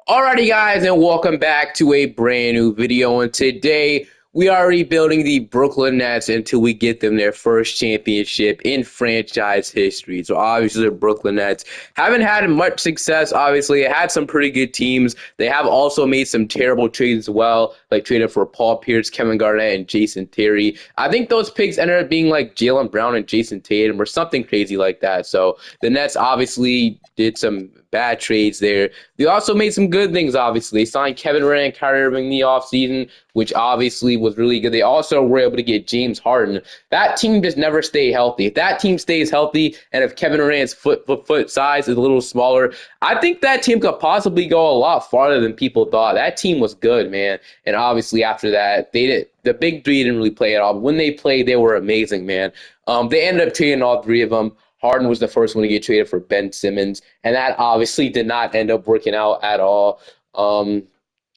Alrighty guys, and welcome back to a brand new video, and today we are rebuilding the Brooklyn Nets until we get them their first championship in franchise history. So obviously the Brooklyn Nets haven't had much success. Obviously, they had some pretty good teams. They have also made some terrible trades as well, like traded for Paul Pierce, Kevin Garnett, and Jason Terry. I think those picks ended up being like Jaylen Brown and Jason Tatum or something crazy like that. So the Nets obviously did some bad trades there. They also made some good things, obviously. They signed Kevin Durant and Kyrie Irving in the offseason, which obviously was really good. They also were able to get James Harden. That team just never stayed healthy. If that team stays healthy and if Kevin Durant's foot size is a little smaller, I think that team could possibly go a lot farther than people thought. That team was good, man. And obviously after that, the big three didn't really play at all. But when they played, they were amazing, man. They ended up trading all three of them. Harden was the first one to get traded for Ben Simmons, and that obviously did not end up working out at all. And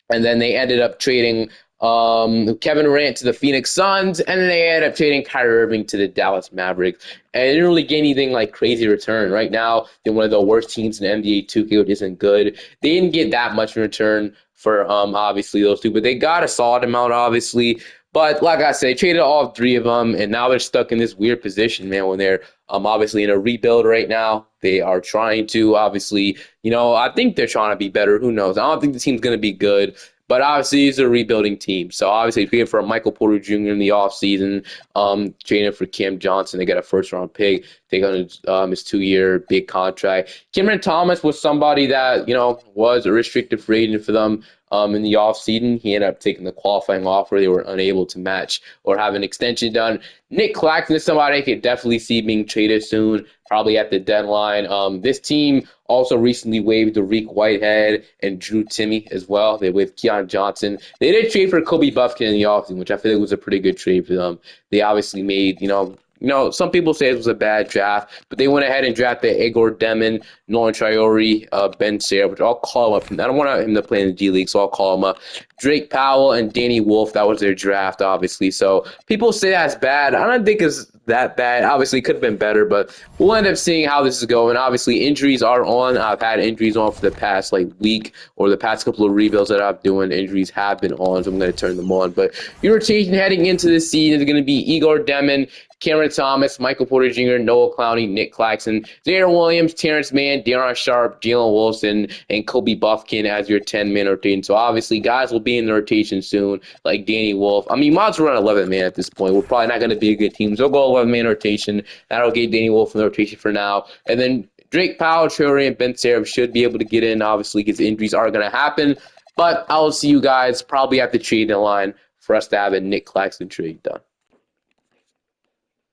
then they ended up trading Kevin Durant to the Phoenix Suns, and then they ended up trading Kyrie Irving to the Dallas Mavericks. And they didn't really get anything like crazy return. Right now, they're one of the worst teams in NBA 2K, which isn't good. They didn't get that much in return for obviously those two, but they got a solid amount, obviously. But like I said, traded all three of them, and now they're stuck in this weird position, man, when they're obviously in a rebuild right now. They are trying to, obviously, I think they're trying to be better. Who knows? I don't think the team's going to be good, but obviously it's a rebuilding team. So obviously traded for Michael Porter Jr. in the offseason, traded for Cam Johnson. They got a first-round pick. They got his 2-year big contract. Cameron Thomas was somebody that, was a restricted free agent for them. In the offseason, he ended up taking the qualifying offer. They were unable to match or have an extension done. Nick Claxton is somebody I could definitely see being traded soon, probably at the deadline. This team also recently waived Dariq Whitehead and Drew Timme as well. They waived Keon Johnson. They did trade for Kobe Buffkin in the offseason, which I feel like was a pretty good trade for them. They obviously made, some people say it was a bad draft, but they went ahead and drafted Igor Demon, Nolan Traore, Ben Sayre, which I'll call him up. I don't want him to play in the D League, so I'll call him up. Drake Powell and Danny Wolf, that was their draft, obviously. So people say that's bad. I don't think it's that bad. Obviously, it could have been better, but we'll end up seeing how this is going. Obviously, injuries are on. I've had injuries on for the past week or the past couple of rebuilds that I'm doing. Injuries have been on, so I'm going to turn them on. But your rotation heading into this season is going to be Igor Demon, Cameron Thomas, Michael Porter Jr., Noah Clowney, Nick Claxton, Zaire Williams, Terrence Mann, De'Aaron Sharp, Jalen Wilson, and Kobe Buffkin as your 10-man rotation. So obviously, guys will be in the rotation soon, like Danny Wolf. I mean, might as well run 11-man at this point. We're probably not going to be a good team. So we'll go 11-man rotation. That'll get Danny Wolf in the rotation for now. And then Drake Powell, Traore, and Ben Sayre should be able to get in, obviously, because injuries are going to happen. But I'll see you guys probably at the trade line for us to have a Nick Claxton trade done.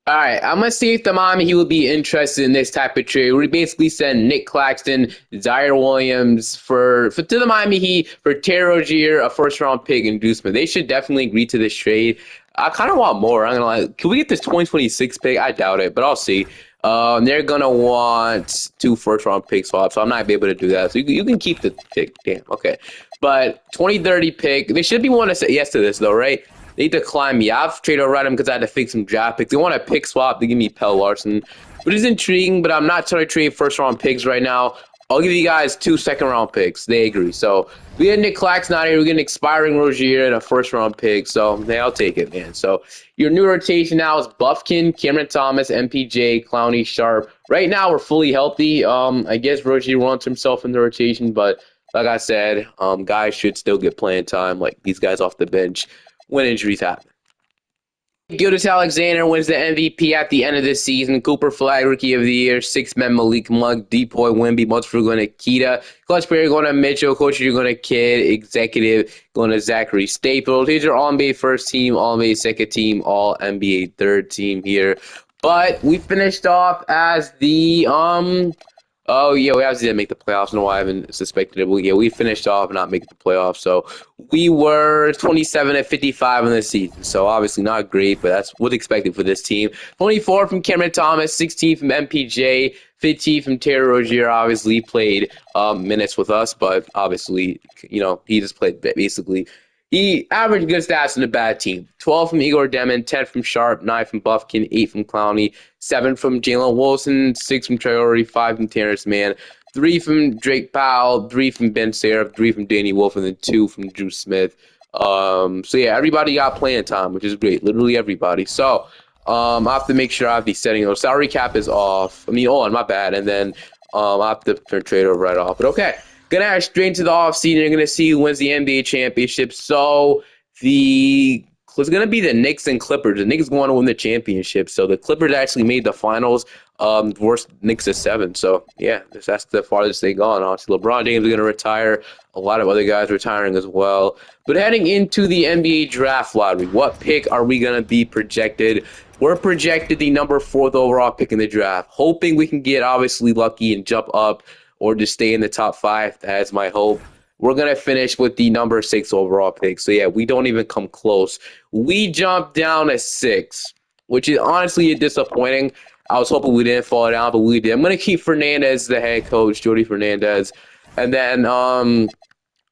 All right, I'm going to see if the Miami Heat would be interested in this type of trade. We basically send Nick Claxton, Zaire Williams to the Miami Heat for Terry Rozier, a first-round pick inducement. They should definitely agree to this trade. I kind of want more. I'm going to can we get this 2026 pick? I doubt it, but I'll see. They're going to want 2 first-round pick swaps, so I'm not going to be able to do that. So you can keep the pick. Damn, okay. But 2030 pick, they should be wanting to say yes to this, though, right? They declined me. I've traded around them because I had to fix some draft picks. They want a pick swap. They give me Pell Larson, which is intriguing, but I'm not trying to trade first-round picks right now. I'll give you guys 2 second-round picks. They agree. So we had Nick Claxton out here. We're getting expiring Rozier and a first-round pick. So I'll take it, man. So your new rotation now is Buffkin, Cameron Thomas, MPJ, Clowney, Sharp. Right now we're fully healthy. I guess Rozier wants himself in the rotation, but like I said, guys should still get playing time, like these guys off the bench, when injuries happen. Gilgeous-Alexander wins the MVP at the end of this season. Cooper Flag, Rookie of the Year. 6-man Malik Monk, Depoy Wimby, Multiple going to Kita. Clutch player going to Mitchell. Coach, you're going to Kid. Executive going to Zachary Staples. These are All-NBA first team, All-NBA second team, All-NBA third team here. But we finished off as the oh, yeah, we obviously didn't make the playoffs. No, I haven't suspected it. Well, yeah, we finished off not making the playoffs. So we were 27-55 in this season. So obviously not great, but that's what's expected for this team. 24 from Cameron Thomas, 16 from MPJ, 15 from Terry Rozier. Obviously played minutes with us, but obviously, he just played basically. He averaged good stats in a bad team. 12 from Igor Demon, 10 from Sharp, 9 from Buffkin, 8 from Clowney, 7 from Jalen Wilson, 6 from Traore, 5 from Terrence Mann. 3 from Drake Powell, 3 from Ben Seraph, 3 from Danny Wolf, and then 2 from Drew Smith. So yeah, everybody got playing time, which is great. Literally everybody. So I have to make sure I have these settings. Salary cap is off. I mean, on my bad. And then I have to turn trade over right off. But okay, gonna head straight into the offseason. You're gonna see who wins the NBA championship. So the it's gonna be the Knicks and Clippers. The Knicks going to win the championship. So the Clippers actually made the finals. Worst Knicks is 7. So yeah, that's the farthest they gone. Honestly, LeBron James is gonna retire. A lot of other guys retiring as well. But heading into the NBA draft lottery, what pick are we gonna be projected? We're projected the number 4th overall pick in the draft, hoping we can get obviously lucky and jump up or just stay in the top 5. That's my hope. We're going to finish with the number 6 overall pick. So, yeah, we don't even come close. We jumped down to 6, which is honestly disappointing. I was hoping we didn't fall down, but we did. I'm going to keep Fernandez the head coach, Jody Fernandez. And then I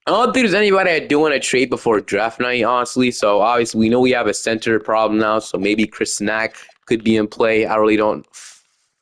don't think there's anybody I'd do in a trade before draft night, honestly. So, obviously, we know we have a center problem now. So, maybe Chris Snack could be in play. I really don't.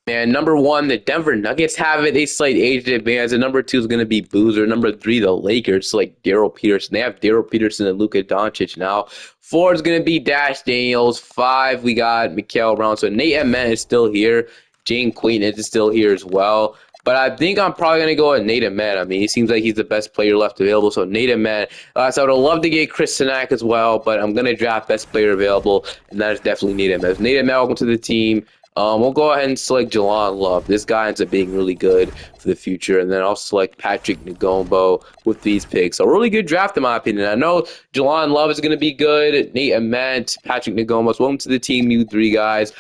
Man, number 1, the Denver Nuggets have it. They slight age advance. And number 2 is going to be Boozer. Number 3, the Lakers, like Daryl Peterson. They have Daryl Peterson and Luka Doncic now. 4 is going to be Dash Daniels. 5, we got Mikael Brown. So Nate Ament is still here. Jane Queen is still here as well. But I think I'm probably going to go with Nate Ament. I mean, he seems like he's the best player left available. So Nate Ament. So I would love to get Chris Sinak as well, but I'm going to draft best player available, and that is definitely Nate Ament. Nate Ament, welcome to the team. We'll go ahead and select Jelon Love. This guy ends up being really good for the future. And then I'll select Patrick Ngombo with these picks. A really good draft, in my opinion. I know Jelon Love is going to be good. Nate Ament, Patrick Ngombo. Welcome to the team, you 3 guys.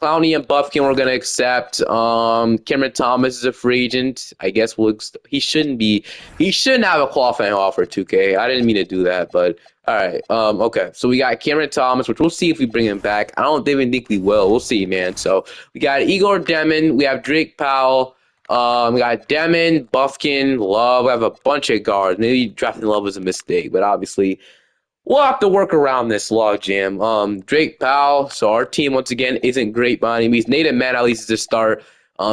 Clowney and Buffkin we're gonna accept. Cameron Thomas is a free agent. I guess he shouldn't have a qualifying offer, 2K. I didn't mean to do that, but all right. Okay. So we got Cameron Thomas, which we'll see if we bring him back. I don't even think we will. We'll see, man. So we got Igor Demon, we have Drake Powell, we got Demon, Buffkin, Love. We have a bunch of guards. Maybe drafting Love was a mistake, but obviously we'll have to work around this logjam. Drake Powell. So our team once again isn't great by any means. Nate Mann at least is a start.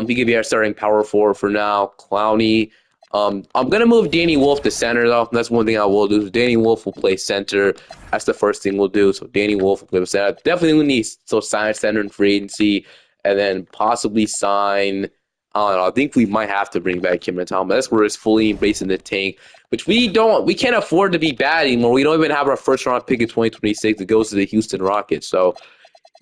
He could be our starting power forward for now. Clowney. I'm gonna move Danny Wolf to center though. That's one thing I will do. Danny Wolf will play center. That's the first thing we'll do. So Danny Wolf will play center. Definitely need to sign a center in free agency, and then possibly sign. I don't know. I think we might have to bring back Cameron Thomas. That's where it's fully embracing the tank, which we can't afford to be bad anymore. We don't even have our first round pick in 2026. It goes to the Houston Rockets. So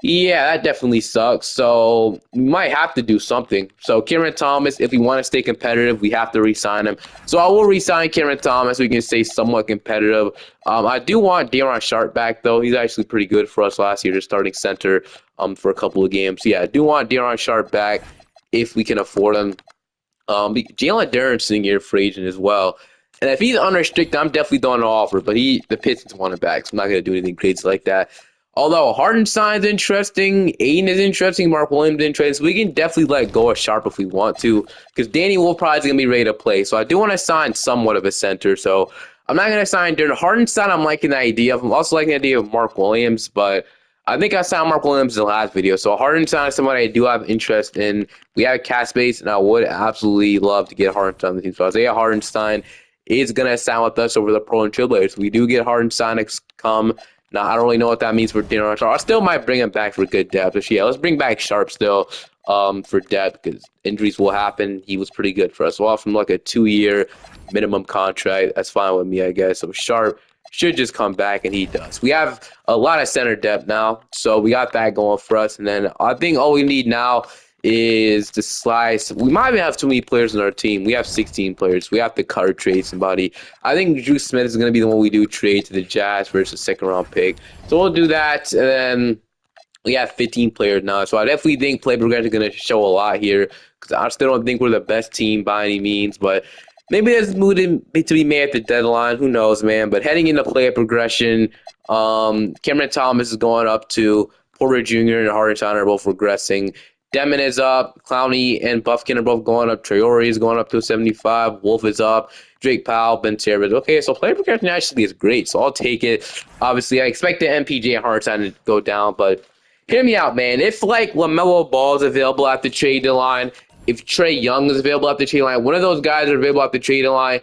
yeah, that definitely sucks. So we might have to do something. So Cameron Thomas, if we want to stay competitive, we have to re-sign him. So I will re-sign Cameron Thomas. We can stay somewhat competitive. I do want Daron Sharp back though. He's actually pretty good for us last year, just starting center for a couple of games. So, yeah, I do want Daron Sharp back if we can afford him. Jalen Duren's sitting here free agent as well. And if he's unrestricted, I'm definitely throwing an offer. But the Pistons want him back, so I'm not going to do anything crazy like that. Although Hartenstein's interesting, Aiden is interesting, Mark Williams is interesting, so we can definitely let go of Sharp if we want to, because Danny Wolf probably is going to be ready to play. So I do want to sign somewhat of a center. So I'm not going to sign Duren. Hartenstein, I'm liking the idea of. I'm also liking the idea of Mark Williams, but I think I signed Mark Williams in the last video. So Hartenstein is somebody I do have interest in. We have cap space, and I would absolutely love to get Hartenstein on the team. So Isaiah Hartenstein is going to sign with us over the Portland Trailblazers. We do get Hartenstein to come. Now, I don't really know what that means for Daron Sharp. I still might bring him back for good depth. But yeah, let's bring back Sharp still for depth, because injuries will happen. He was pretty good for us. We'll offer him like a 2-year minimum contract. That's fine with me, I guess. So Sharp should just come back, and he does. We have a lot of center depth now, so we got that going for us. And then I think all we need now is to slice. We might even have too many players on our team. We have 16 players. We have to cut or trade somebody. I think Drew Smith is going to be the one we do trade to the Jazz versus second-round pick. So we'll do that, and then we have 15 players now. So I definitely think play progression is going to show a lot here, because I still don't think we're the best team by any means, but maybe there's a move to be made at the deadline. Who knows, man? But heading into player progression, Cameron Thomas is going up to Porter Jr. and Hartenstein are both regressing. Demon is up. Clowney and Buffkin are both going up. Traore is going up to 75. Wolf is up. Drake Powell, Ben Simmons. Okay, so player progression actually is great, so I'll take it. Obviously, I expect the MPJ and Hartenstein to go down, but hear me out, man. If, like, LaMelo Ball is available at the trade deadline, if Trey Young is available at the trade line, one of those guys are available at the trade line,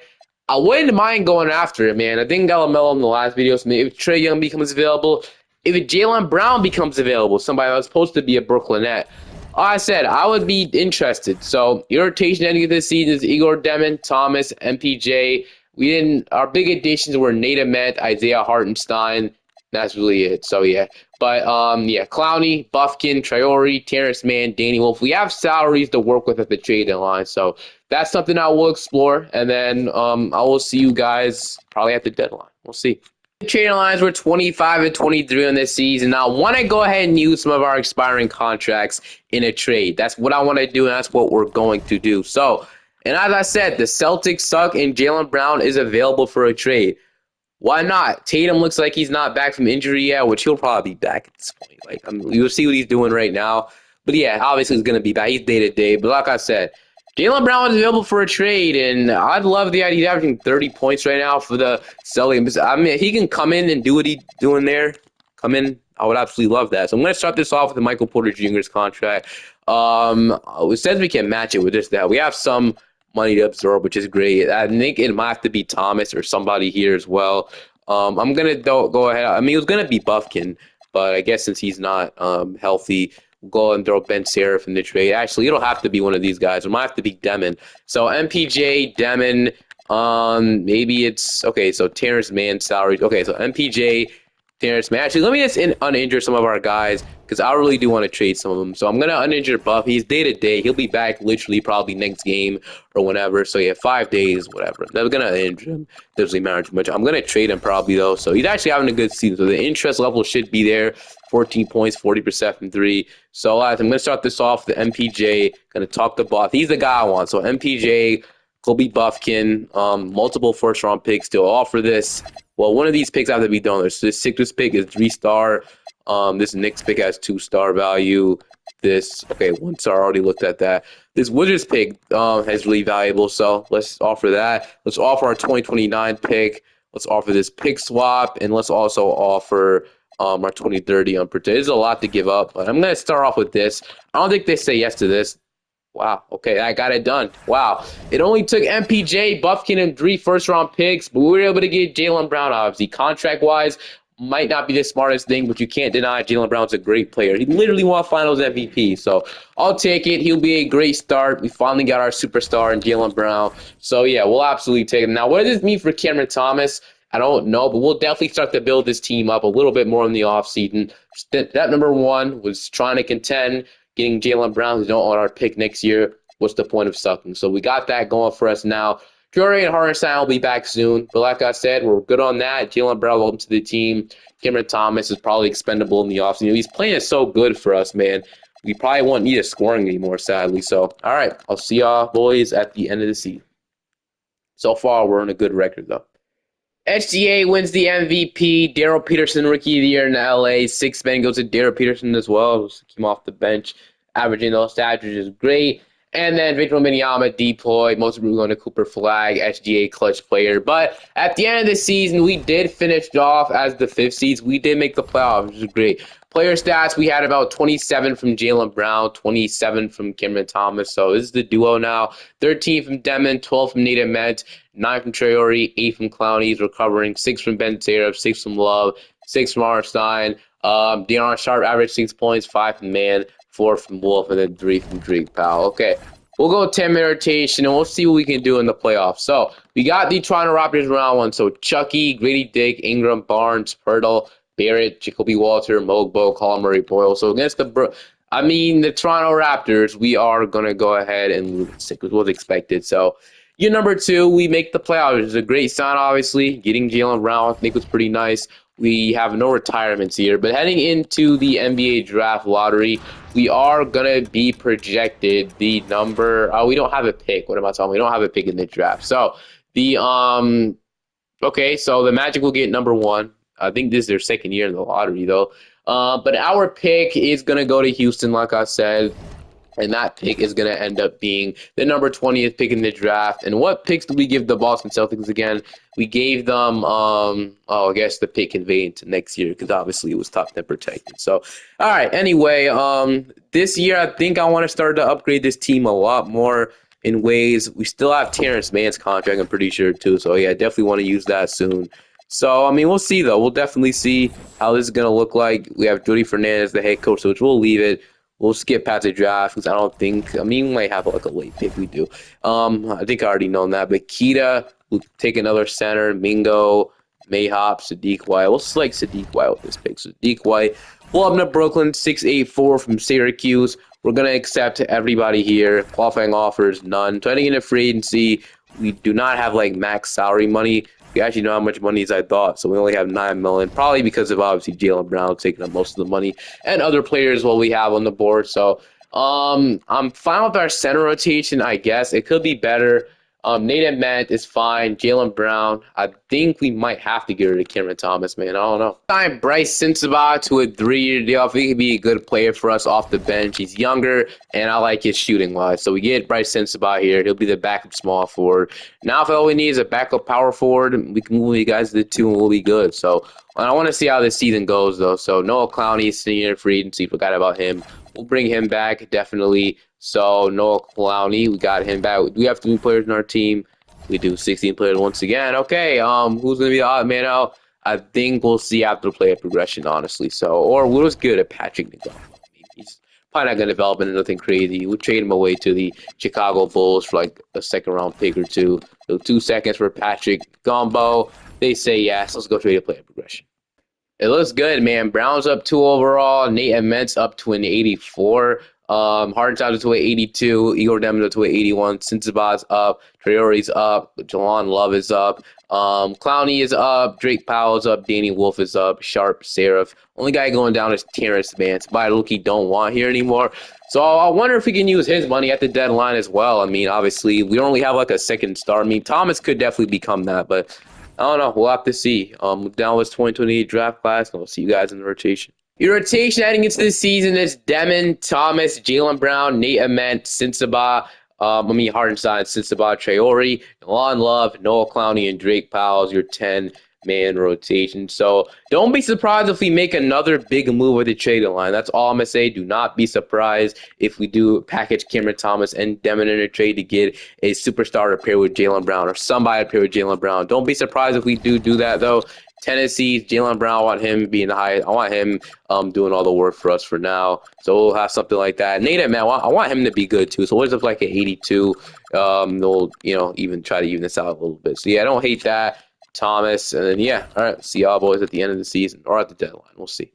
I wouldn't mind going after it, man. I think Galamelo in the last video, so if Trey Young becomes available, if Jaylen Brown becomes available, somebody that was supposed to be a Brooklyn Net, like I said, I would be interested. So your rotation ending of this season is Igor Demon, Thomas, MPJ. We didn't. Our big additions were Nate Ahmed, Isaiah Hartenstein. That's really it. So yeah, but yeah, Clowney, Buffkin, Traore, Terrence Mann, Danny Wolf. We have salaries to work with at the trade deadline, so that's something I will explore. And then I will see you guys probably at the deadline. We'll see. The trade lines were 25 and 23 on this season. Now, I want to go ahead and use some of our expiring contracts in a trade. That's what I want to do, and that's what we're going to do. So, and as I said, the Celtics suck, and Jaylen Brown is available for a trade. Why not? Tatum looks like he's not back from injury yet, which he'll probably be back at this point. Like, I mean, you'll see what he's doing right now. But yeah, obviously he's going to be back. He's day to day. But like I said, Jaylen Brown is available for a trade, and I'd love the idea. He's averaging 30 points right now for the Celtics. I mean, he can come in and do what he's doing there. Come in. I would absolutely love that. So I'm going to start this off with the Michael Porter Jr.'s contract. It says we can match it with this, that. We have some money to absorb, which is great. I think it might have to be Thomas or somebody here as well. I'm gonna go ahead. I mean, it was gonna be Buffkin, but I guess since he's not healthy, we'll go and throw Ben Seraph in the trade. Actually, it'll have to be one of these guys. It might have to be Demon. So MPJ, Demon. Maybe it's okay. So Terrence Mann salaries. Okay, so MPJ, Terrence Mann. Actually, let me just uninjure some of our guys because I really do want to trade some of them. So I'm gonna uninjure Buff. He's day to day. He'll be back literally probably next game or whenever. So yeah, 5 days, whatever. I'm gonna injure him. Doesn't matter too much. I'm gonna trade him probably though. So he's actually having a good season. So the interest level should be there. 14 points, 40% from three. So I'm gonna start this off with the MPJ. Gonna talk to Buff. He's the guy I want. So MPJ, Kobe Buffkin, multiple first round picks to offer this. Well, one of these picks have to be done. So this Sixers pick is 3-star. This Knicks pick has 2-star value. This, okay, 1-star, already looked at that. This Wizards pick has really valuable, so let's offer that. Let's offer our 2029 pick. Let's offer this pick swap, and let's also offer our 2030 unprotected. There's a lot to give up, but I'm going to start off with this. I don't think they say yes to this. Wow. Okay, I got it done. Wow. It only took MPJ, Buffkin, and 3 first-round picks, but we were able to get Jaylen Brown, obviously. Contract-wise, might not be the smartest thing, but you can't deny Jaylen Brown's a great player. He literally won Finals MVP, so I'll take it. He'll be a great start. We finally got our superstar in Jaylen Brown. So, yeah, we'll absolutely take him. Now, what does this mean for Cameron Thomas? I don't know, but we'll definitely start to build this team up a little bit more in the offseason. Step number 1 was trying to contend. Getting Jaylen Brown, who's not on our pick next year, what's the point of sucking? So we got that going for us now. Traore and Hartenstein will be back soon. But like I said, we're good on that. Jaylen Brown, welcome to the team. Cameron Thomas is probably expendable in the offseason. He's playing so good for us, man. We probably won't need a scoring anymore, sadly. So, all right, I'll see y'all boys at the end of the season. So far, we're on a good record, though. SGA wins the MVP. Daryl Peterson, Rookie of the Year in LA. 6 men goes to Daryl Peterson as well. Came off the bench, averaging those stats, which is great. And then Victor Wembanyama deployed. Most of them going to Cooper Flag, SGA clutch player. But at the end of the season, we did finish off as the 5th seed. We did make the playoffs, which is great. Player stats, we had about 27 from Jaylen Brown, 27 from Cameron Thomas. So this is the duo now. 13 from Demon, 12 from Nate Ahmed, 9 from Traore, 8 from Clowney. He's recovering, 6 from Ben Seraph, 6 from Love, 6 from Arnstein. De'Aaron Sharp averaged 6 points, 5 from Mann, 4 from Wolf, and then 3 from Drake Powell. Okay, we'll go 10-minute rotation, and we'll see what we can do in the playoffs. So we got the Toronto Raptors round 1. So Chucky, Grady Dick, Ingram, Barnes, Pirtle, Barrett, Jacoby Walter, Mogbo, Colin Murray, Boyle. So against the Toronto Raptors, we are going to go ahead and lose, which was expected. So year number 2, we make the playoffs. It's a great sign, obviously. Getting Jaylen Brown, I think, was pretty nice. We have no retirements here. But heading into the NBA draft lottery, we are going to be projected the number. We don't have a pick. What am I talking about? We don't have a pick in the draft. So the okay, so the Magic will get number 1. I think this is their 2nd year in the lottery, though. But our pick is going to go to Houston, like I said. and that pick is going to end up being the number 20th pick in the draft. And what picks did we give the Boston Celtics again? We gave them, I guess the pick conveyed to next year because obviously it was top 10 protected. So, all right. Anyway, this year I think I want to start to upgrade this team a lot more in ways. We still have Terrence Mann's contract, I'm pretty sure too. So yeah, definitely want to use that soon. So I mean, we'll see though. We'll definitely see how this is gonna look like. We have Jody Fernandez, the head coach, which we'll leave it. We'll skip past the draft because I don't think. I mean, we might have like a late pick. We do. I think I already know that. But Kita will take another center. Mingo, Mayhop, Sadiq White. We'll select Sadiq White with this pick. Sadiq White. Pull up to Brooklyn, 6'8" from Syracuse. We're gonna accept everybody here. Qualifying offers, none. Turning into free agency, we do not have like max salary money. We actually know how much money as I thought, so we only have 9 million. Probably because of obviously Jaylen Brown taking up most of the money and other players what we have on the board. So I'm fine with our center rotation. I guess it could be better. Nate Ment is fine. Jaylen Brown, I think we might have to get rid of Cameron Thomas, man. I don't know. Sign Bryce Sensabaugh to a 3-year deal. I think he'd be a good player for us off the bench. He's younger, and I like his shooting wise. So we get Bryce Sensabaugh here. He'll be the backup small forward. Now, if all we need is a backup power forward, we can move you guys to the 2 and we'll be good. So I want to see how this season goes, though. So Noah Clowney, senior free agency, forgot about him. We'll bring him back, definitely. So Noah Clowney, we got him back. We have 3 players in our team. We do 16 players once again. Okay, who's gonna be the odd man out? I think we'll see after the player progression, honestly. So, or what was good at Patrick McGumbo. I mean, he's probably not gonna develop into nothing crazy. We'll trade him away to the Chicago Bulls for like a second round pick or two. So 2 seconds for Patrick Gumbo. They say yes. Let's go trade a player progression. It looks good, man. Brown's up 2 overall. Nate Ment's up to an 84. Hardenstein's up to an 82. Igor Dem's up to an 81. Sensabaug's up. Traore's up. Jelon Love is up. Clowney is up. Drake Powell's up. Danny Wolf is up. Sharp, Seraph. Only guy going down is Terrence Mann. Somebody Luki don't want here anymore. So I wonder if we can use his money at the deadline as well. I mean, obviously, we only have like a second star. I mean, Thomas could definitely become that, but I don't know. We'll have to see. Down was 2028 draft class, and we'll see you guys in the rotation. Your rotation heading into the season is Demon, Thomas, Jaylen Brown, Nate Ament, Sensabaugh, Hardenstein, Sensabaugh, Traore, Lon Love, Noah Clowney, and Drake Powell's your 10-man rotation. So don't be surprised if we make another big move with the trade line. That's all I'm going to say. Do not be surprised if we do package Cameron Thomas and Demon in a trade to get a superstar to pair with Jaylen Brown or somebody to pair with Jaylen Brown. Don't be surprised if we do that, though. Tennessee, Jaylen Brown, I want him being the highest. I want him doing all the work for us for now. So we'll have something like that. Nate, man, I want him to be good too. So we'll just like an 82. They'll even try to even this out a little bit. So yeah, I don't hate that. Thomas, and then yeah, all right. See y'all boys at the end of the season or at the deadline. We'll see.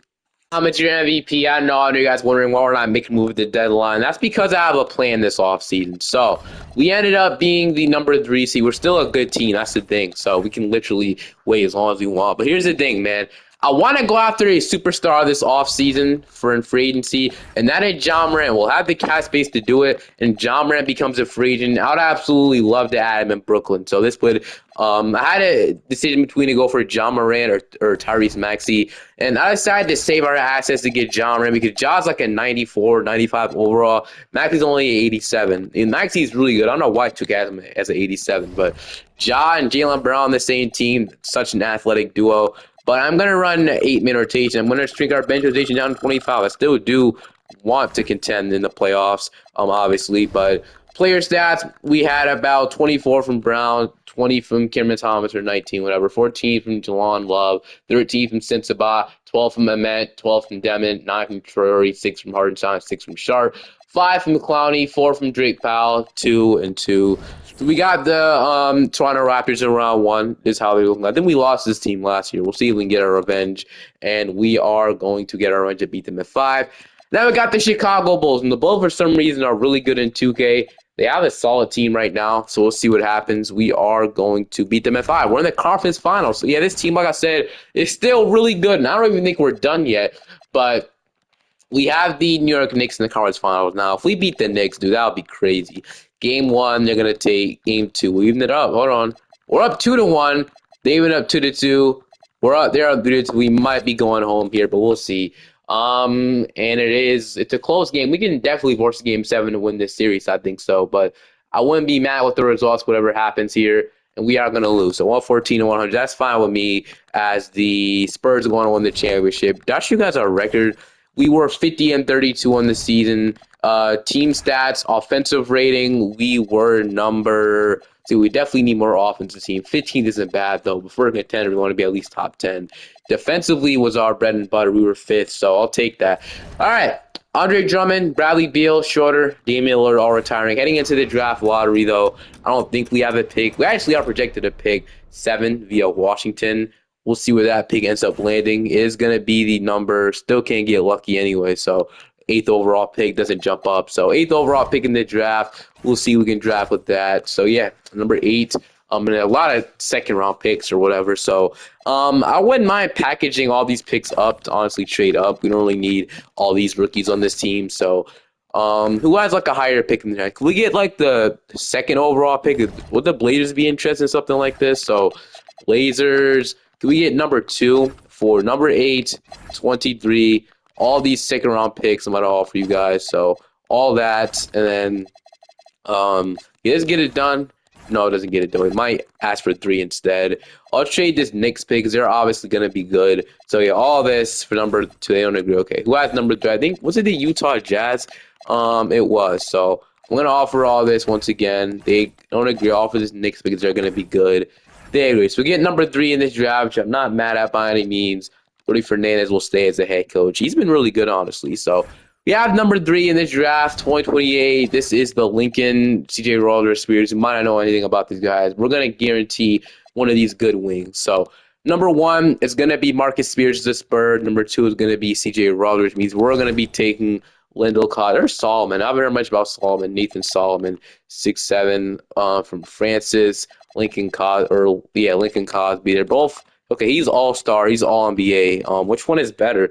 I'm at your MVP. I know you guys wondering why we're not making a move at the deadline. That's because I have a plan this offseason. So we ended up being the number 3 seed. We're still a good team. That's the thing. So we can literally wait as long as we want. But here's the thing, man. I want to go after a superstar this offseason for free agency, and that is John Morant. We'll have the cap space to do it, and John Morant becomes a free agent. I would absolutely love to add him in Brooklyn. So this would I had a decision between to go for John Morant or Tyrese Maxey, and I decided to save our assets to get John Morant because John's like a 94, 95 overall. Maxey's only an 87. And Maxey's really good. I don't know why I took him as an 87, but Ja and Jaylen Brown on the same team, such an athletic duo. But I'm going to run 8-man rotation. I'm going to shrink our bench rotation down to 25. I still do want to contend in the playoffs, obviously. But player stats, we had about 24 from Brown, 20 from Cameron Thomas, or 19, whatever. 14 from Jelon Love, 13 from Sensabaugh, 12 from Ament, 12 from Demon, 9 from Traore, 6 from Hardenstein, 6 from Sharp, 5 from Clowney, 4 from Drake Powell, 2 and 2. We got the Toronto Raptors in round 1. Is how they look. I think we lost this team last year. We'll see if we can get our revenge, and we are going to get our revenge and beat them at 5. Then we got the Chicago Bulls, and the Bulls for some reason are really good in 2K. They have a solid team right now, so we'll see what happens. We are going to beat them at 5. We're in the conference finals. So yeah, this team, like I said, is still really good, and I don't even think we're done yet, but we have the New York Knicks in the conference finals now. If we beat the Knicks, dude, that would be crazy. Game 1, they're going to take game 2. We even it up. Hold on. We're up 2-1. They even up 2-2. We're up. They're up 2-2. We might be going home here, but we'll see. And it's a close game. We can definitely force game seven to win this series. I think so, but I wouldn't be mad with the results, whatever happens here. And we are going to lose. So 114 to 100. That's fine with me as the Spurs are going to win the championship. That's you guys our record. We were 50 and 32 on the season. Team stats, offensive rating, we were number. So we definitely need more offensive team. 15 isn't bad though. Before contender, we want to be at least top 10. Defensively was our bread and butter. We were fifth, so I'll take that. All right. Andre Drummond, Bradley Beal, Schroeder, Damian Lillard all retiring. Heading into the draft lottery, though, I don't think we have a pick. We actually are projected to pick 7 via Washington. We'll see where that pick ends up landing. It is going to be the number. Still can't get lucky anyway, so eighth overall pick doesn't jump up. So eighth overall pick in the draft. We'll see who we can draft with that. So yeah, number 8. And a lot of second round picks or whatever. So I wouldn't mind packaging all these picks up to honestly trade up. We don't really need all these rookies on this team. So who has like a higher pick in the draft? Can we get like the second overall pick? Would the Blazers be interested in something like this? So Blazers, can we get number 2 for number 8, 23, all these second round picks I'm gonna offer you guys. So all that, and then he doesn't get it done. No, it doesn't get it done. We might ask for 3 instead. I'll trade this Knicks pick because they're obviously going to be good. So, yeah, all this for number 2. They don't agree. Okay, who has number 3? I think, was it the Utah Jazz? It was. So, I'm going to offer all this once again. They don't agree. I'll offer this Knicks pick because they're going to be good. They agree. So, we get number 3 in this draft, which I'm not mad at by any means. Rudy Fernandez will stay as the head coach. He's been really good, honestly. So, we have number 3 in this draft, 2028. This is the Lincoln CJ Rogers Spears. You might not know anything about these guys. We're going to guarantee one of these good wings. So, number 1 is going to be Marcus Spears, the Spur. Number 2 is going to be CJ Rogers. Means we're going to be taking Lendl Codd or Solomon. I haven't heard much about Solomon. Nathan Solomon, 6'7", from Francis. Lincoln Cosby. They're both okay. He's all-star. He's all-NBA. Which one is better?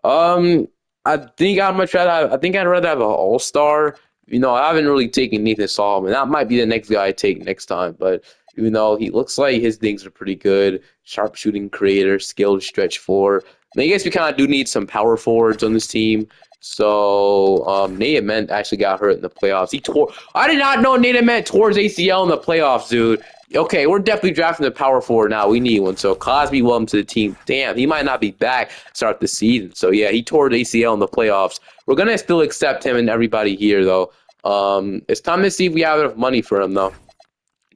Um, I think I'd rather have an all-star. I haven't really taken Nathan Solomon. That might be the next guy I take next time. But even though he looks like his things are pretty good, sharpshooting creator, skilled stretch four. I guess we kind of do need some power forwards on this team. So Nate Ament actually got hurt in the playoffs. I did not know Nate Ament tore his ACL in the playoffs, dude. Okay, we're definitely drafting the power forward now. We need one. So Cosby, welcome to the team. Damn, he might not be back start the season. So yeah, he tore the ACL in the playoffs. We're gonna still accept him and everybody here though. It's time to see if we have enough money for him though.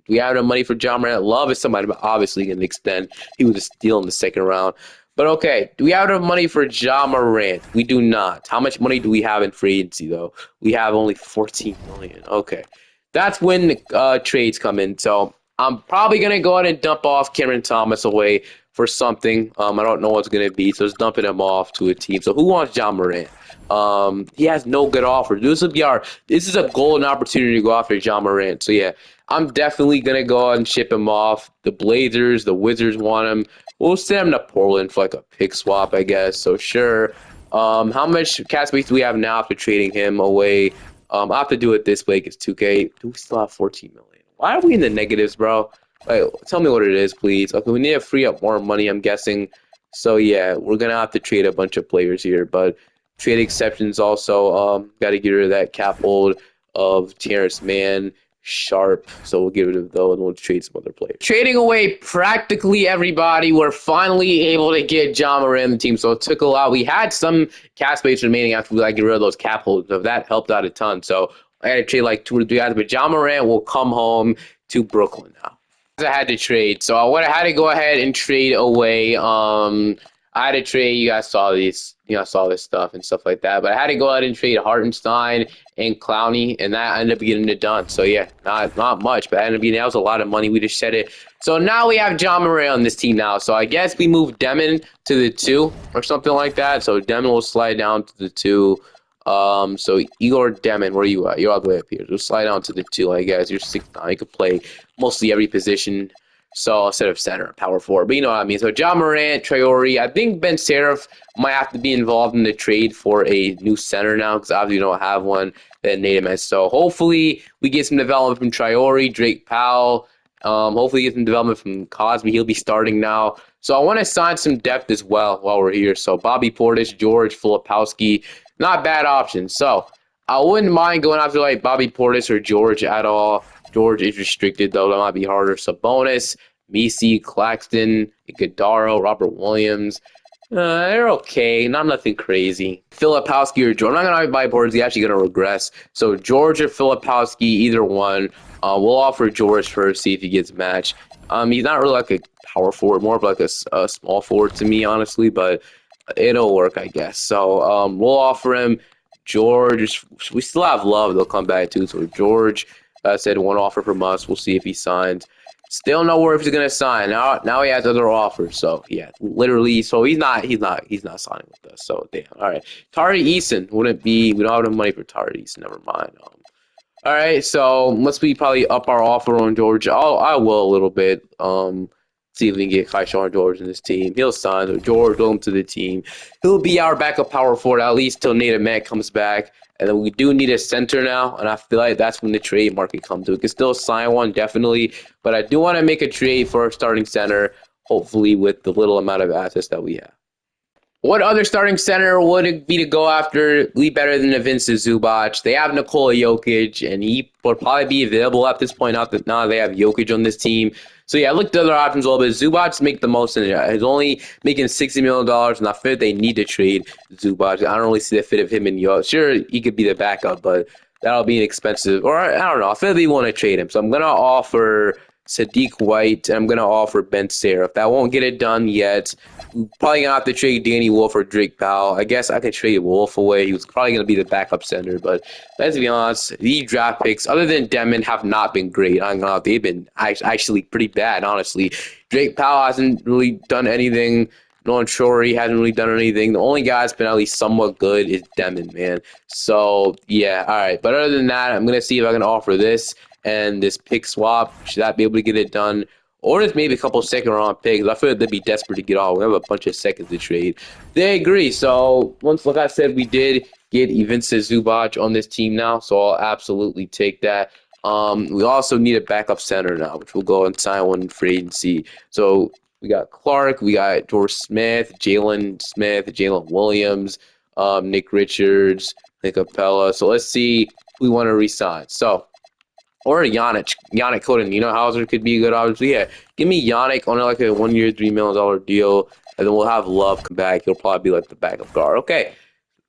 We have enough money for John Morant. Love is somebody obviously going to extend. He was a steal in the second round. But okay, do we have enough money for John Morant? We do not. How much money do we have in free agency though? We have only 14 million. Okay, that's when the trades come in. So I'm probably gonna go ahead and dump off Cameron Thomas away for something. I don't know what's gonna be, so just dumping him off to a team. So who wants John Morant? He has no good offer. This is a golden opportunity to go after John Morant. So yeah, I'm definitely gonna go ahead and ship him off. The Blazers, the Wizards want him. We'll send him to Portland for like a pick swap, I guess. So sure. How much cap space do we have now after trading him away? I have to do it this way because 2K. Do we still have 14 million? Why are we in the negatives, bro? Wait, tell me what it is, please. Okay, we need to free up more money, I'm guessing. So yeah, we're gonna have to trade a bunch of players here, but trade exceptions also. Got to get rid of that cap hold of Terrence Mann, Sharp. So we'll get rid of those and we'll trade some other players. Trading away practically everybody. We're finally able to get John Morant in the team. So it took a lot. We had some cap space remaining after we get rid of those cap holds. So that helped out a ton. So I had to trade like 2 or 3 guys, but John Morant will come home to Brooklyn now. I had to trade, so I had to go ahead and trade away. I had to trade. You guys saw these, saw this stuff and stuff like that. But I had to go ahead and trade Hartenstein and Clowney, and that ended up getting it done. So yeah, not much, but that was a lot of money. We just shed it. So now we have John Morant on this team now. So I guess we move Demon to the 2 or something like that. So Demon will slide down to the 2. So Igor Demon, where are you at? You're all the way up here. Just slide down to the 2, I guess. You're 6'9". You could play mostly every position. So instead of center, power forward. But you know what I mean. So John Morant, Traore. I think Ben Seraph might have to be involved in the trade for a new center now because obviously we don't have one that Nate Ament. So hopefully we get some development from Traore, Drake Powell, Hopefully get some development from Cosby. He'll be starting now. So I want to sign some depth as well while we're here. So Bobby Portis, George Filipowski, not bad options. So I wouldn't mind going after like Bobby Portis or George at all. George is restricted though; that might be harder. Sabonis, Misi, Claxton, Iguodaro, Robert Williams. They're okay, not nothing crazy. Filipowski or George. I'm not gonna buy Portis. He's actually gonna regress. So George or Filipowski, either one. We'll offer George first, see if he gets matched. He's not really like a power forward, more of like a small forward to me, honestly, but it'll work, I guess. So we'll offer him George. We still have Love. They'll come back too. So George, I said one offer from us. We'll see if he signs. Still no word if he's gonna sign. Now he has other offers. So yeah, literally. So he's not signing with us. So damn. All right. Tari Eason wouldn't be. We don't have enough money for Tari Eason. Never mind. All right, so let's we probably up our offer on George. I will a little bit. See if we can get Kaishawn George in this team. He'll sign. So George, welcome to the team. He'll be our backup power forward at least till Nate Matt comes back. And then we do need a center now, and I feel like that's when the trade market comes to. We can still sign one, definitely, but I do want to make a trade for a starting center, hopefully with the little amount of assets that we have. What other starting center would it be to go after? Be better than Vince Zubac. They have Nikola Jokic, and he would probably be available at this point. Now they have Jokic on this team. So yeah, I looked at other options a little bit. Zubac make the most in it. He's only making $60 million, and I feel they need to trade Zubac. I don't really see the fit of him in Jokic. Sure, he could be the backup, but that'll be expensive. Or I don't know. I feel they want to trade him, so I'm gonna offer Sadiq White, and I'm gonna offer Ben Sarah. If that won't get it done yet, probably gonna have to trade Danny Wolf or Drake Powell. I guess I could trade Wolf away. He was probably gonna be the backup center, but let's be honest, these draft picks, other than Demon, have not been great. I'm gonna they've been actually pretty bad, honestly. Drake Powell hasn't really done anything. Nolan Shorey hasn't really done anything. The only guy that's been at least somewhat good is Demon, man. So yeah, all right. But other than that, I'm gonna see if I can offer this and this pick swap. Should I be able to get it done? Or just maybe a couple second round picks. I feel like they'd be desperate to get off. We have a bunch of seconds to trade. They agree. So once, like I said, we did get Ivica Zubac on this team now. So I'll absolutely take that. We also need a backup center now, which we'll go and sign one in free agency. So we got Clark, we got George Smith, Jalen Williams, Nick Richards, Nick Capella. So let's see who we want to resign. So or Yannick Coden. You know, Hauser could be good, obviously. Yeah, give me Yannick on like a 1 year, $3 million deal, and then we'll have Love come back. He'll probably be like the backup guard. Okay,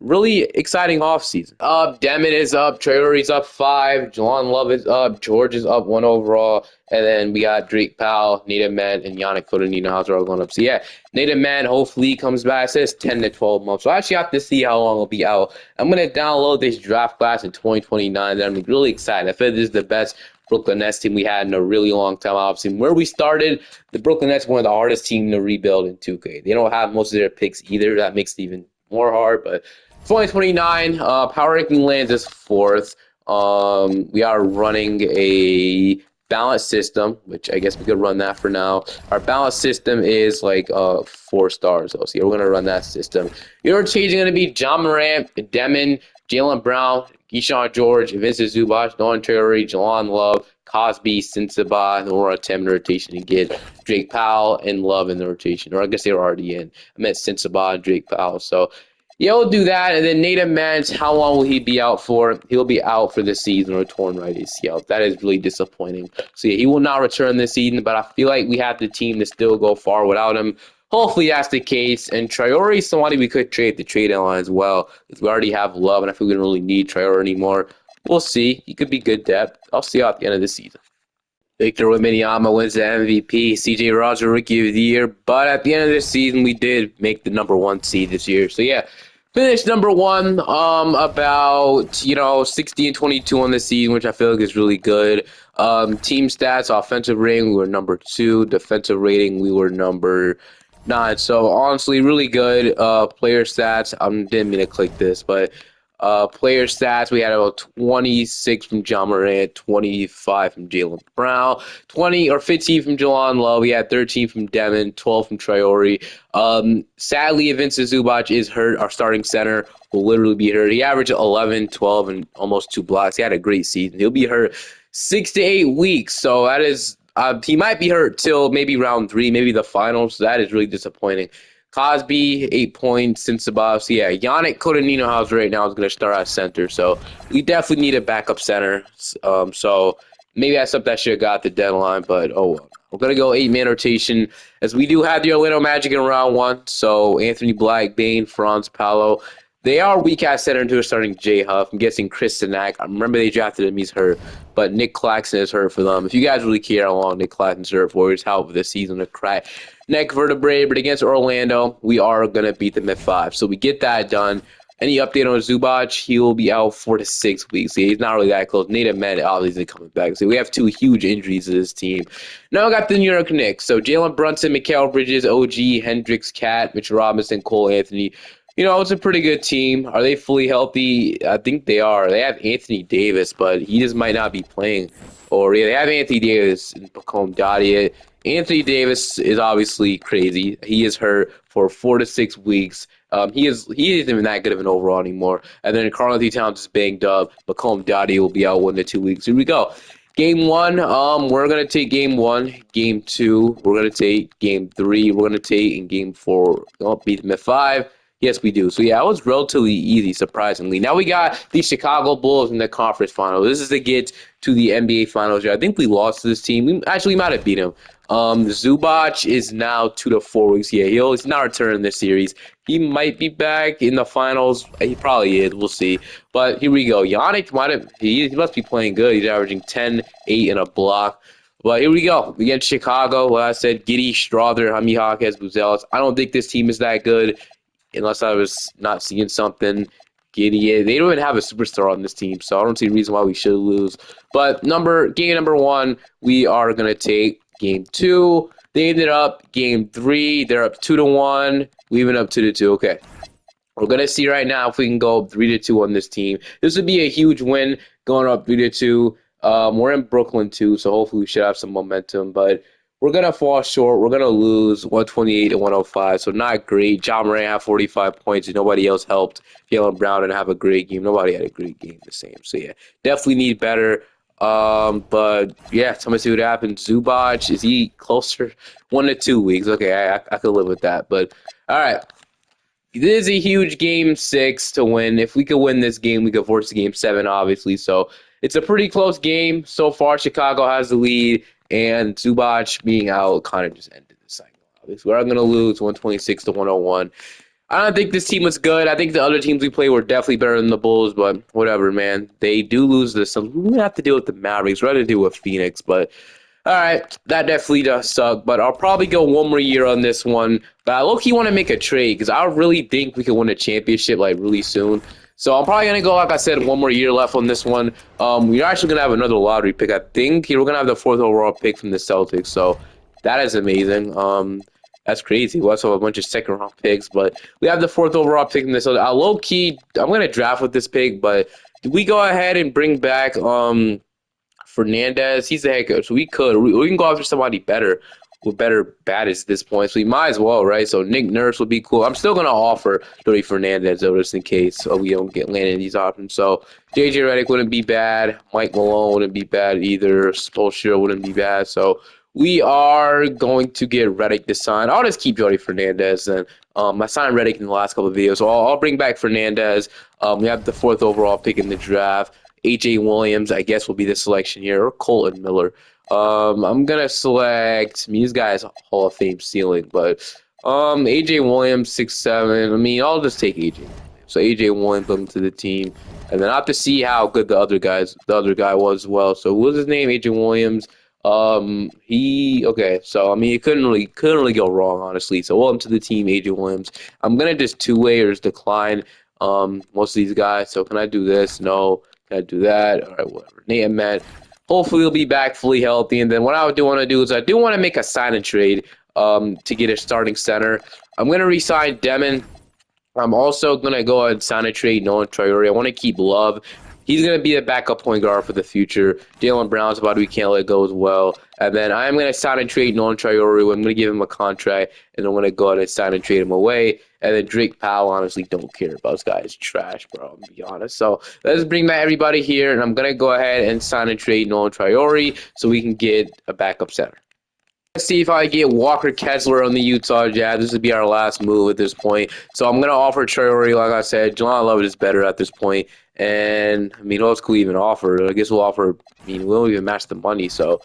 really exciting offseason. Demon is up, Traore's up 5, Jelon Love is up, George is up 1 overall, and then we got Drake Powell, Native Man, and Yannick Coden. Hauser all going up. So yeah, Native Man hopefully comes back. It says 10 to 12 months. So I actually have to see how long he'll be out. I'm gonna download this draft class in 2029. And I'm really excited. I feel like this is the best Brooklyn Nets team we had in a really long time. Obviously, where we started, the Brooklyn Nets were one of the hardest teams to rebuild in 2K. They don't have most of their picks either. That makes it even more hard. But 2029, power ranking lands is 4th. We are running a balance system, which I guess we could run that for now. Our balance system is like 4 stars. So yeah, we're gonna run that system. Your change is gonna be John Morant, Demon, Jaylen Brown, Keyshawn George, Vincent Zubac, Nolan Traore, Jelon Love, Cosby, Sensabaugh, and we're on 10 rotation to get Drake Powell and Love in the rotation. Or I guess they were already in. I meant Sensabaugh and Drake Powell. So yeah, we'll do that. And then Native Mans, how long will he be out for? He'll be out for the season or torn right ACL. That is really disappointing. So yeah, he will not return this season, but I feel like we have the team to still go far without him. Hopefully that's the case. And Traore is somebody we could trade the trade line as well, because we already have Love, and I feel we don't really need Traore anymore. We'll see. He could be good depth. I'll see you at the end of the season. Victor Wembanyama wins the MVP. CJ Roger Rookie of the Year. But at the end of this season, we did make the #1 seed this year. So yeah, finished #1. About 60 and 22 on the season, which I feel like is really good. Team stats, offensive rating, we were #2. Defensive rating, we were #9. So honestly, really good. Player stats. I didn't mean to click this, but player stats, we had about 26 from John Morant, 25 from Jaylen Brown, 20 or 15 from Jelon Love. We had 13 from Demon, 12 from Traore. Sadly, Vincent Zubac is hurt. Our starting center will literally be hurt. He averaged 11, 12, and almost 2 blocks. He had a great season. He'll be hurt 6 to 8 weeks. So that is He might be hurt till maybe round 3, maybe the finals. So that is really disappointing. Cosby, 8 points. Since above. So yeah, Yannick Kodanino House right now is going to start at center. So we definitely need a backup center. So maybe that's something I should have got the deadline, but oh well. We're going to go 8-man rotation as we do have the Orlando Magic in round 1. So Anthony Black, Bane, Franz, Paolo. They are weak at center until starting Jay Huff. I'm guessing Chris Sinak. I remember they drafted him. He's hurt. But Nick Claxton is hurt for them. If you guys really care how long Nick Claxton's hurt for, his help this season to crack neck vertebrae. But against Orlando, we are going to beat them at 5. So we get that done. Any update on Zubac? He will be out 4 to 6 weeks. He's not really that close. Nate Ahmed obviously coming back. So we have 2 huge injuries to this team. Now I got the New York Knicks. So Jalen Brunson, Mikal Bridges, OG, Hendricks, Cat, Mitch Robinson, Cole Anthony. It's a pretty good team. Are they fully healthy? I think they are. They have Anthony Davis, but he just might not be playing. Or yeah, they have Anthony Davis and Pacome Dottie. Anthony Davis is obviously crazy. He is hurt for 4 to 6 weeks. He isn't even that good of an overall anymore. And then Karl-Anthony Towns is banged up. Pacome Dottie will be out 1 to 2 weeks. Here we go. Game 1, we're gonna take game 1. Game 2, we're gonna take game 3. We're gonna take in game 4. Beat them at 5. Yes, we do. So, yeah, it was relatively easy, surprisingly. Now we got the Chicago Bulls in the conference final. This is to get to the NBA Finals. I think we lost to this team. We might have beat them. Zubac is now 2 to 4 weeks. Yeah, he's not returning this series. He might be back in the finals. He probably is. We'll see. But here we go. Yannick he must be playing good. He's averaging 10, 8, and a block. But here we go. We get Chicago. Like I said, Giddy, Strother, Jaime Jaquez, Buzelis. I don't think this team is that good unless I was not seeing something. Giddy, they don't even have a superstar on this team, so I don't see a reason why we should lose. But game number 1, we are gonna take game 2. They ended up game 3. They're up 2 to 1. We even up 2 to 2. Okay. We're gonna see right now if we can go up 3 to 2 on this team. This would be a huge win going up 3 to 2. We're in Brooklyn too, so hopefully we should have some momentum. But we're gonna fall short. We're gonna lose 128 to 105. So not great. John Moran had 45 points, and nobody else helped. Jaylen Brown didn't have a great game. Nobody had a great game the same. So yeah, definitely need better. But yeah, tell me see what happens. Zubac, is he closer? 1 to 2 weeks. Okay, I could live with that. But all right. This is a huge game 6 to win. If we could win this game, we could force game 7, obviously. So it's a pretty close game so far. Chicago has the lead, and Zubac being out kind of just ended the cycle. Obviously, we're going to lose 126 to 101. I don't think this team was good. I think the other teams we played were definitely better than the Bulls, but whatever, man. They do lose this. So we have to deal with the Mavericks. We're going to deal with Phoenix, but all right, that definitely does suck, but I'll probably go 1 more year on this one. But I low-key want to make a trade because I really think we can win a championship like really soon. So I'm probably gonna go, like I said, 1 more year left on this one. We're actually gonna have another lottery pick. I think we're gonna have the 4th overall pick from the Celtics. So that is amazing. That's crazy. We also have a bunch of 2nd round picks, but we have the 4th overall pick from the Celtics. Low key, I'm gonna draft with this pick, but do we go ahead and bring back Fernandez? He's the head coach. So we can go after somebody better with better bats at this point. So we might as well, right? So Nick Nurse would be cool. I'm still gonna offer Jody Fernandez though, just in case so we don't get landed in these options. So JJ Redick wouldn't be bad. Mike Malone wouldn't be bad either. Spoelstra wouldn't be bad. So we are going to get Redick to sign. I'll just keep Jody Fernandez and I signed Redick in the last couple of videos. So I'll bring back Fernandez. We have the 4th overall pick in the draft. AJ Williams, I guess, will be the selection here, or Colton Miller. I'm gonna select. I mean, this guy's Hall of Fame ceiling, but AJ Williams, 6'7". I mean, I'll just take AJ. So AJ Williams come to the team, and then I have to see how good the other guy was as well. So what was his name? AJ Williams. Okay. So I mean, it couldn't really go wrong, honestly. So welcome to the team, AJ Williams. I'm gonna just 2-way or decline most of these guys. So can I do this? No. Can I do that? All right, whatever. Nate Ahmed. Hopefully he'll be back fully healthy. And then what I do want to do is I do want to make a sign and trade to get a starting center. I'm gonna re-sign Demon. I'm also gonna go ahead and sign a trade Nolan Traore. I want to keep Love. He's going to be a backup point guard for the future. Jaylen Brown's about to be can't let go as well. And then I'm going to sign and trade Nolan Traore. I'm going to give him a contract, and I'm going to go ahead and sign and trade him away. And then Drake Powell, honestly, don't care about this guy. Is trash, bro. I'm going to be honest. So let's bring back everybody here, and I'm going to go ahead and sign and trade Nolan Traore so we can get a backup center. Let's see if I get Walker Kessler on the Utah Jazz. This would be our last move at this point. So I'm going to offer Traore, like I said. Jelon Love is better at this point. And, I mean, what else could we even offer? I guess we'll offer, I mean, we don't even match the money. So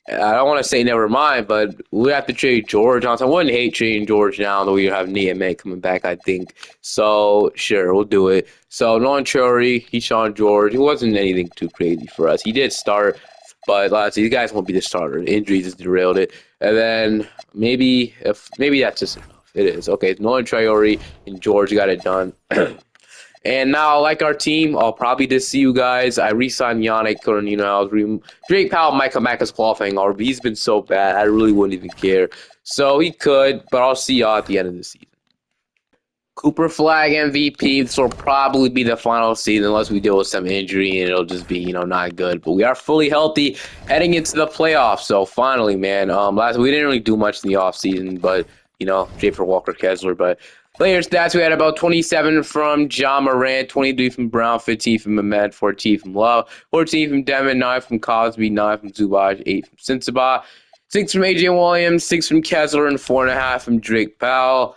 I don't want to say never mind, but we have to trade George Johnson. I wouldn't hate trading George now, though we have Niamé coming back, I think. So, sure, we'll do it. So, Nolan Traore, Keyshawn George, it wasn't anything too crazy for us. He did start. But honestly, these guys won't be the starter. Injuries just derailed it. And then maybe that's just enough. It is. Okay, Nolan Traore and George got it done. And now, like our team, I'll probably just see you guys. I re-signed Yannick Cornino. Drake Powell might come back as qualifying but he's been so bad. I really wouldn't even care. So he could, but I'll see y'all at the end of the season. Cooper Flag MVP. This will probably be the final season unless we deal with some injury and it'll just be, not good. But we are fully healthy heading into the playoffs. So finally, man. Last we didn't really do much in the offseason, but trade for Walker Kessler. But player stats, we had about 27 from John Morant, 23 from Brown, 15 from Ahmed, 14 from Love, 14 from Devin, 9 from Cosby, 9 from Zubac, 8 from Sensabaugh, 6 from AJ Williams, 6 from Kessler, and 4.5 from Drake Powell.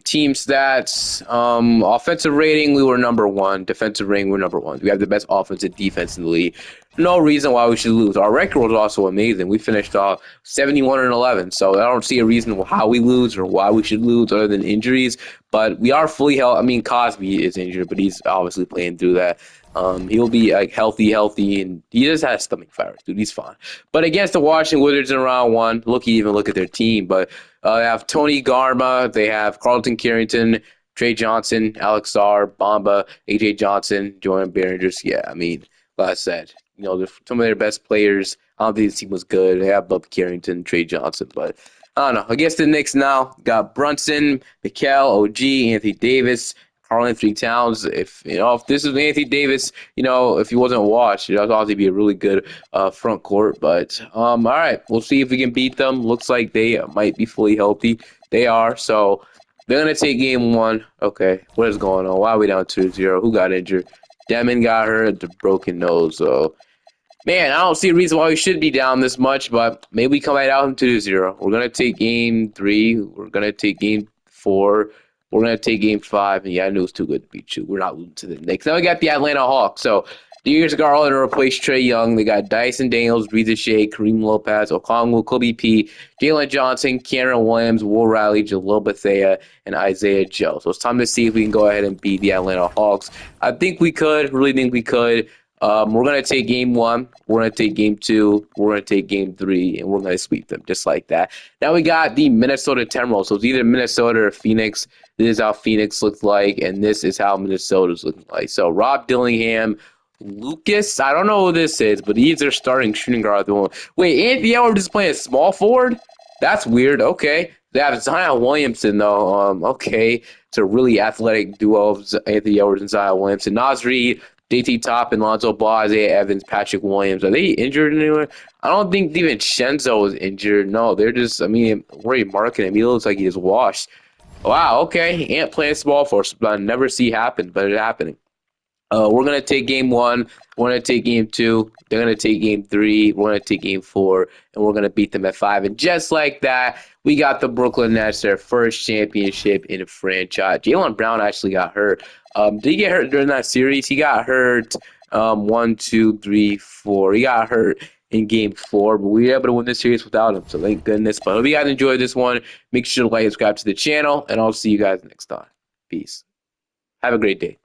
Team stats, offensive rating, we were number 1. Defensive rating, we're number 1. We have the best offensive defense in the league. No reason why we should lose. Our record was also amazing. We finished off 71-11, so I don't see a reason how we lose or why we should lose other than injuries. But we are fully healthy. I mean, Cosby is injured, but he's obviously playing through that. He'll be like healthy, and he just has stomach virus, dude. He's fine. But against the Washington Wizards in round 1, look at their team. But they have Tony Garma, they have Carlton Carrington, Trey Johnson, Alex Sarr, Bamba, AJ Johnson, Jordan Berringers. Yeah, I mean, like I said, some of their best players. I don't think the team was good. They have Bob Carrington, Trey Johnson, but I don't know. Against the Knicks now, got Brunson, Mikal, OG, Anthony Davis, Karl Anthony Towns. If this is Anthony Davis, if he wasn't washed, it would obviously be a really good front court. But all right, we'll see if we can beat them. Looks like they might be fully healthy. They are, so they're gonna take game 1. Okay, what is going on? Why are we down 2-0? Who got injured? Demon got hurt, the broken nose. So man, I don't see a reason why we should be down this much, but maybe we come right out in 2-0. We're going to take game 3. We're going to take game 4. We're going to take game 5. And yeah, I knew it was too good to beat you. We're not losing to the Knicks. Now we got the Atlanta Hawks. So the Eagles got all in to replace Trae Young. They got Dyson Daniels, Reza Shea, Kareem Lopez, Okongwu, Kobe P, Jalen Johnson, Cameron Williams, Will Riley, Jalil Bethea, and Isaiah Joe. So it's time to see if we can go ahead and beat the Atlanta Hawks. I think we could. Really think we could. We're going to take game 1, we're going to take game 2, we're going to take game 3, and we're going to sweep them just like that. Now we got the Minnesota Timberwolves. So it's either Minnesota or Phoenix. This is how Phoenix looked like, and this is how Minnesota's looking like. So Rob Dillingham, Lucas, I don't know who this is, but he's their starting shooting guard at the moment. Wait, Anthony Edwards is playing small forward? That's weird. Okay. They have Zion Williamson, though. Okay. It's a really athletic duo of Anthony Edwards and Zion Williamson. Nas Reed, JT Top, and Lonzo Ball, Isaiah Evans, Patrick Williams. Are they injured anywhere? I don't think even Shenzo is injured. No, they're just, we're marketing him. He looks like he's washed. Wow, okay. Ant playing small force. I never see happen, but it's happening. We're going to take game 1. We're going to take game 2. They're going to take game 3. We're going to take game 4. And we're going to beat them at 5. And just like that, we got the Brooklyn Nets their first championship in a franchise. Jaylen Brown actually got hurt. Did he get hurt during that series? He got hurt 1, 2, 3, 4. He got hurt in game 4, but we were able to win this series without him. So thank goodness. But hope you guys enjoyed this one. Make sure to like and subscribe to the channel. And I'll see you guys next time. Peace. Have a great day.